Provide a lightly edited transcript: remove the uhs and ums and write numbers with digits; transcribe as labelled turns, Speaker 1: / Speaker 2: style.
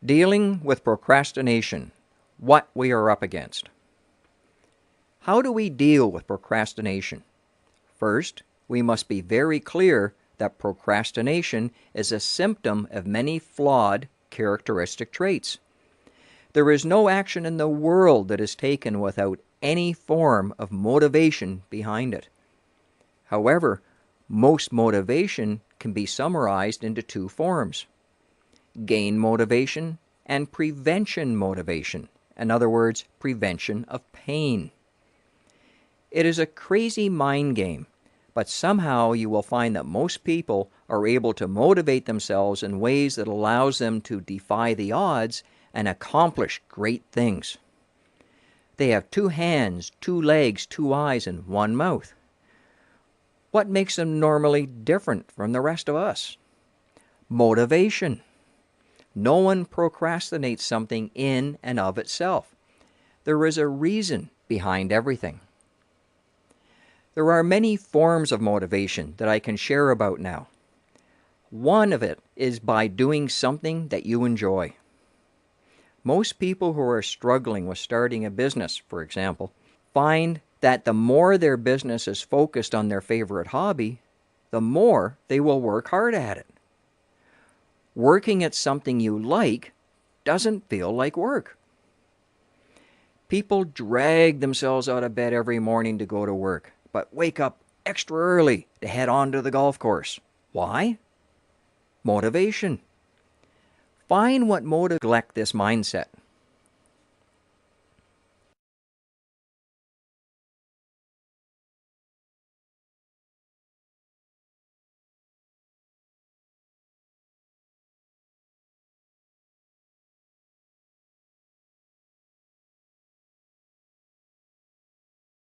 Speaker 1: Dealing with procrastination, what we are up against. How do we deal with procrastination? First, we must be very clear that procrastination is a symptom of many flawed characteristic traits. There is no action in the world that is taken without any form of motivation behind it. However, most motivation can be summarized into two forms: gain motivation and prevention motivation. In other words, prevention of pain. It is a crazy mind game, but somehow you will find that most people are able to motivate themselves in ways that allows them to defy the odds and accomplish great things. They have 2 hands, 2 legs, 2 eyes, and 1 mouth. What makes them normally different from the rest of us? Motivation. No one procrastinates something in and of itself. There is a reason behind everything. There are many forms of motivation that I can share about now. One of it is by doing something that you enjoy. Most people who are struggling with starting a business, for example, find that the more their business is focused on their favorite hobby, the more they will work hard at it. Working at something you like doesn't feel like work. People drag themselves out of bed every morning to go to work, but wake up extra early to head on to the golf course. Why? Motivation. Find what motivates this mindset.